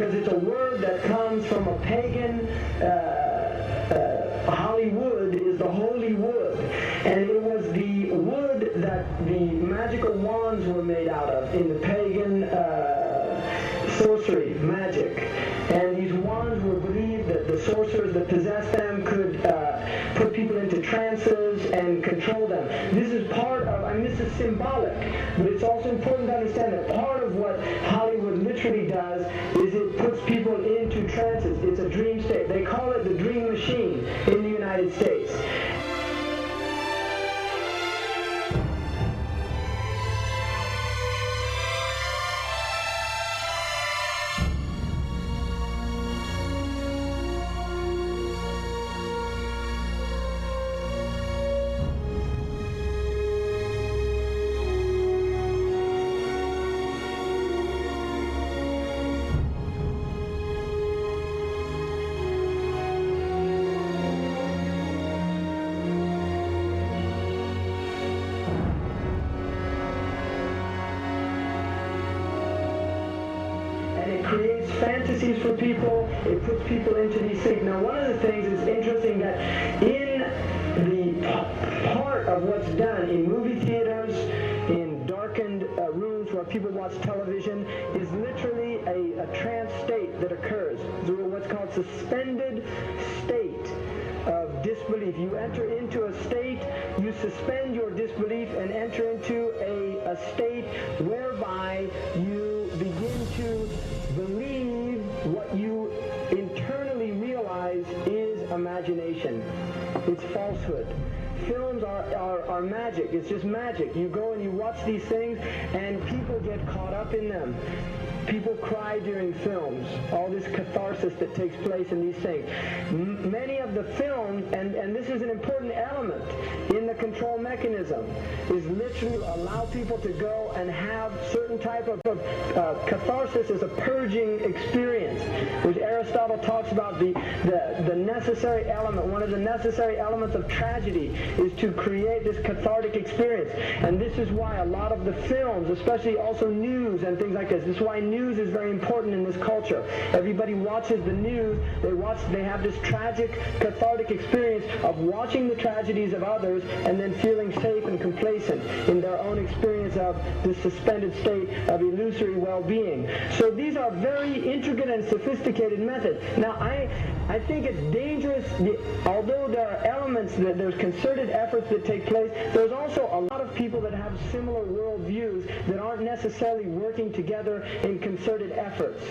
because it's a word that comes from a pagan. Hollywood is the holy wood, and it was the wood that the magical wands were made out of in the pagan sorcery, magic. And these wands were believed that the sorcerers that possessed them could put people into trances and control them. This is part of, I mean, this is symbolic, but it's also important to understand that part of what Hollywood literally does is it puts people into trances. It's a dream state. They call it the dream machine in the United States. Creates fantasies for people. It puts people into these things. Now, one of the things is interesting that in the part of what's done in movie theaters, in darkened rooms where people watch television, is literally a trance state that occurs through what's called suspended state of disbelief. You enter into a state, you suspend your disbelief and enter into a state whereby you begin to believe what you internally realize is imagination. It's falsehood. Films are magic. It's just magic. You go and you watch these things and people get caught up in them. People cry during films. All this catharsis that takes place in these things. Many of the films, and this is an important element in the control mechanism, is literally allow people to go and have certain type of catharsis as a purging experience, which Aristotle talks about the necessary element. One of the necessary elements of tragedy is to create this cathartic experience. And this is why a lot of the films, especially also news and things like this is why news is very important in this culture. Everybody watches the news. They have this tragic, cathartic experience of watching the tragedies of others and then feeling safe and complacent in their own experience of this suspended state of illusory well-being. So these are very intricate and sophisticated methods. Now, I think it's dangerous, although there are elements, that there's concerted efforts that take place, there's also a lot of people that have similar worldviews that aren't necessarily working together in concerted efforts.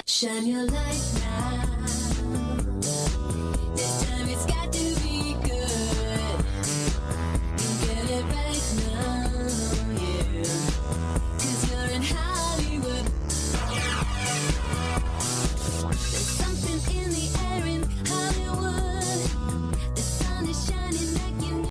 Shine your light now. This time it's got to be good. You get it right now, yeah. 'Cause you're in Hollywood. There's something in the air in Hollywood. The sun is shining like you know.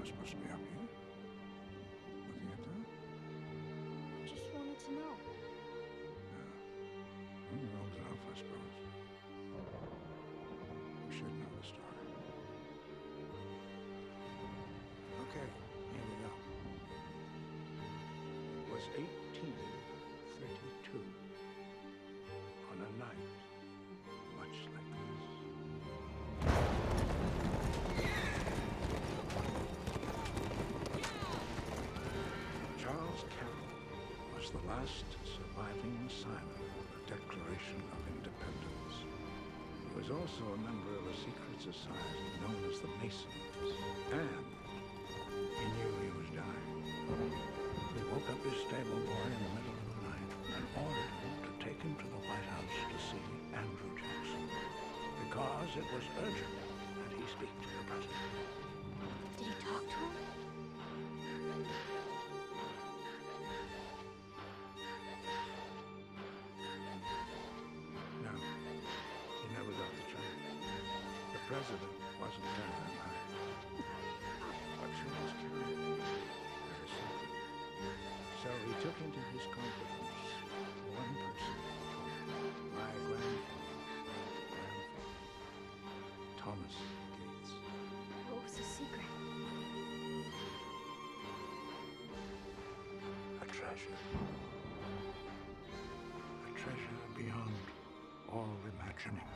supposed to be up here. Looking at that? Just wanted to know. Yeah. Well, you're old enough, I suppose. You should know the story. Okay, here we go. It was 1832. On a night much like this. Charles Carroll was the last surviving signer of the Declaration of Independence. He was also a member of a secret society known as the Masons, and he knew he was dying. He woke up his stable boy in the middle of the night and ordered him to take him to the White House to see Andrew Jackson, because it was urgent that he speak to the president. Did he talk to him? No, he never got the chance. The president wasn't there that night. But Charles carried it very secret. So he took into his confidence one person, my grandfather, Thomas Gates. What was the secret? A treasure. A treasure beyond all imagining.